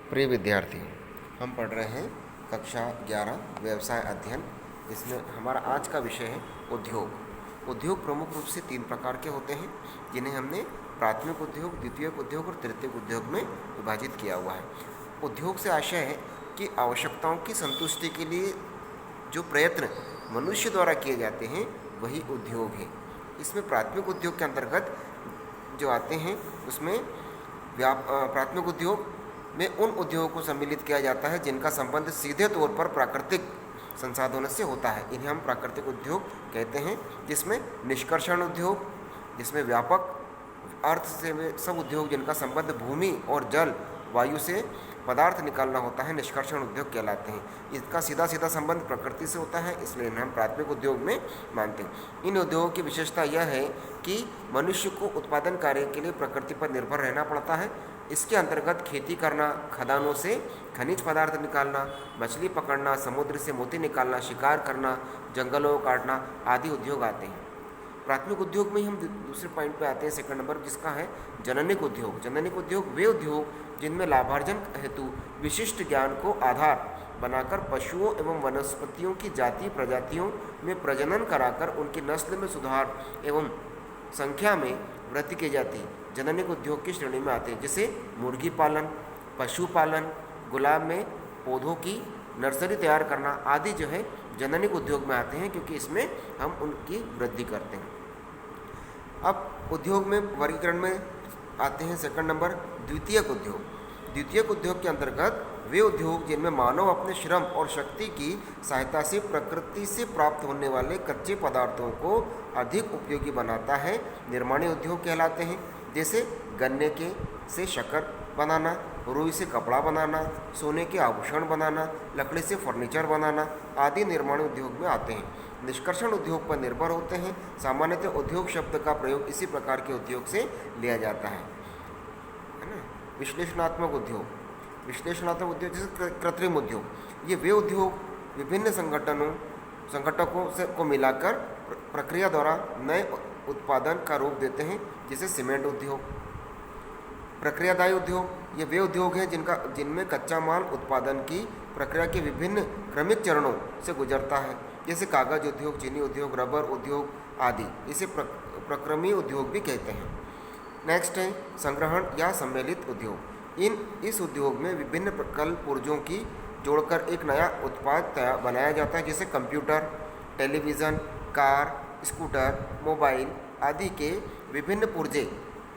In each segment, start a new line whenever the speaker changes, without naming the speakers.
प्रिय विद्यार्थी, हम पढ़ रहे हैं कक्षा 11 व्यवसाय अध्ययन। इसमें हमारा आज का विषय है उद्योग। उद्योग प्रमुख रूप से 3 प्रकार के होते हैं, जिन्हें हमने प्राथमिक उद्योग, द्वितीयक उद्योग और तृतीयक उद्योग में विभाजित किया हुआ है। उद्योग से आशय है कि आवश्यकताओं की संतुष्टि के लिए जो प्रयत्न मनुष्य द्वारा किए जाते हैं वही उद्योग है। इसमें प्राथमिक उद्योग के अंतर्गत जो आते हैं उसमें प्राथमिक उद्योग में उन उद्योगों को सम्मिलित किया जाता है जिनका संबंध सीधे तौर पर प्राकृतिक संसाधनों से होता है। इन्हें हम प्राकृतिक उद्योग कहते हैं, जिसमें निष्कर्षण उद्योग, जिसमें व्यापक अर्थ से सब उद्योग जिनका संबंध भूमि और जल वायु से पदार्थ निकालना होता है, निष्कर्षण उद्योग कहलाते हैं। इसका सीधा सीधा संबंध प्रकृति से होता है, इसलिए हम प्राथमिक उद्योग में मानते हैं। इन उद्योगों की विशेषता यह है कि मनुष्य को उत्पादन कार्य के लिए प्रकृति पर निर्भर रहना पड़ता है। इसके अंतर्गत खेती करना, खदानों से खनिज पदार्थ निकालना, मछली पकड़ना, समुद्र से मोती निकालना, शिकार करना, जंगलों को काटना आदि उद्योग आते हैं। प्राथमिक उद्योग में हम दूसरे पॉइंट पे आते हैं, सेकंड नंबर, जिसका है जननिक उद्योग। जननिक उद्योग वे उद्योग जिनमें लाभार्जन हेतु विशिष्ट ज्ञान को आधार बनाकर पशुओं एवं वनस्पतियों की जाति प्रजातियों में प्रजनन कराकर उनकी नस्ल में सुधार एवं संख्या में वृद्धि की जाती है, जननिक उद्योग की श्रेणी में आते हैं। जैसे मुर्गी पालन, पशुपालन, गुलाब में पौधों की नर्सरी तैयार करना आदि जो है जननिक उद्योग में आते हैं, क्योंकि इसमें हम उनकी वृद्धि करते हैं। अब उद्योग में वर्गीकरण में आते हैं, सेकंड नंबर, द्वितीयक उद्योग। द्वितीयक उद्योग के अंतर्गत वे उद्योग जिनमें मानव अपने श्रम और शक्ति की सहायता से प्रकृति से प्राप्त होने वाले कच्चे पदार्थों को अधिक उपयोगी बनाता है, निर्माणी उद्योग कहलाते हैं। जैसे गन्ने के से शक्कर बनाना, रुई से कपड़ा बनाना, सोने के आभूषण बनाना, लकड़ी से फर्नीचर बनाना आदि निर्माण उद्योग में आते हैं। निष्कर्षण उद्योग पर निर्भर होते हैं। सामान्यतः उद्योग शब्द का प्रयोग इसी प्रकार के उद्योग से लिया जाता है ना। विश्लेषणात्मक उद्योग, विश्लेषणात्मक उद्योग जैसे कृत्रिम उद्योग, ये वे उद्योग विभिन्न संगठकों से को मिलाकर प्रक्रिया द्वारा नए उत्पादन का रूप देते हैं, जैसे सीमेंट उद्योग। प्रक्रियादायी उद्योग, ये वे उद्योग हैं जिनमें कच्चा माल उत्पादन की प्रक्रिया के विभिन्न क्रमिक चरणों से गुजरता है, जैसे कागज उद्योग, चीनी उद्योग, रबर उद्योग आदि। इसे प्रक्रमीय उद्योग भी कहते हैं। नेक्स्ट है संग्रहण या सम्मिलित उद्योग। इस उद्योग में विभिन्न कल पुर्जों की जोड़कर एक नया उत्पाद बनाया जाता है, जैसे computer, television, car, scooter, mobile आदि के विभिन्न पुर्जे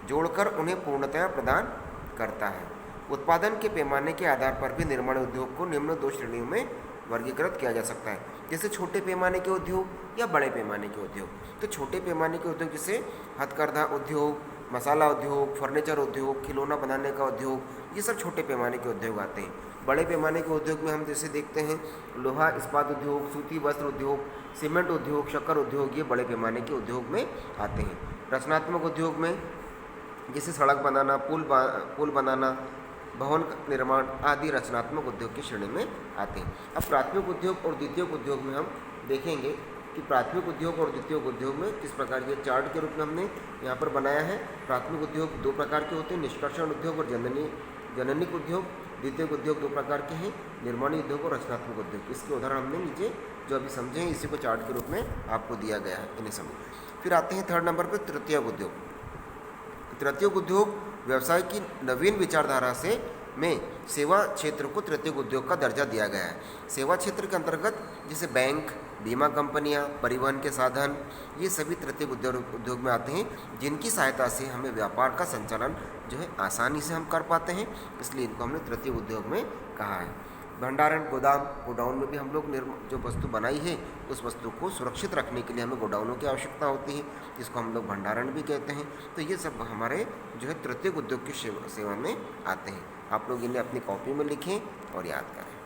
जोड़कर उन्हें पूर्णतया प्रदान करता है। उत्पादन के पैमाने के आधार पर भी निर्माण उद्योग को निम्न 2 श्रेणियों में वर्गीकृत किया जा सकता है, जैसे छोटे पैमाने के उद्योग या बड़े पैमाने के उद्योग। तो छोटे पैमाने के उद्योग जैसे हथकरघा उद्योग, मसाला उद्योग, फर्नीचर उद्योग, खिलौना बनाने का उद्योग, ये सब छोटे पैमाने के उद्योग आते हैं। बड़े पैमाने के उद्योग में हम जैसे देखते हैं लोहा इस्पात उद्योग, सूती वस्त्र उद्योग, सीमेंट उद्योग, शक्कर उद्योग, ये बड़े पैमाने के उद्योग में आते हैं। रचनात्मक उद्योग में जैसे सड़क बनाना, पुल बनाना, भवन निर्माण आदि रचनात्मक उद्योग की श्रेणी में आते हैं। अब प्राथमिक उद्योग और द्वितीयक उद्योग में हम देखेंगे कि प्राथमिक उद्योग और द्वितीयक उद्योग में किस प्रकार के चार्ट के रूप में हमने यहाँ पर बनाया है। प्राथमिक उद्योग 2 प्रकार के होते हैं, निष्कर्षण उद्योग और जननिक उद्योग। द्वितीयक उद्योग 2 प्रकार के हैं, निर्माणी उद्योग और रचनात्मक उद्योग। इसके उदाहरण हमने नीचे जो अभी समझे इसी को चार्ट के रूप में आपको दिया गया है, इन्हें समझ। फिर आते हैं थर्ड नंबर पर तृतीयक उद्योग। तृतीयक उद्योग व्यवसाय की नवीन विचारधारा से में सेवा क्षेत्र को तृतीयक उद्योग का दर्जा दिया गया है। सेवा क्षेत्र के अंतर्गत जैसे बैंक, बीमा कंपनियां, परिवहन के साधन, ये सभी तृतीयक उद्योग में आते हैं, जिनकी सहायता से हमें व्यापार का संचालन जो है आसानी से हम कर पाते हैं, इसलिए इनको हमने तृतीयक उद्योग में कहा है। भंडारण, गोडाउन में भी हम लोग जो वस्तु बनाई है उस वस्तु को सुरक्षित रखने के लिए हमें गोडाउनों की आवश्यकता होती है, जिसको हम लोग भंडारण भी कहते हैं। तो ये सब हमारे जो है तृतीयक उद्योग की सेवा में आते हैं। आप लोग इन्हें अपनी कॉपी में लिखें और याद करें।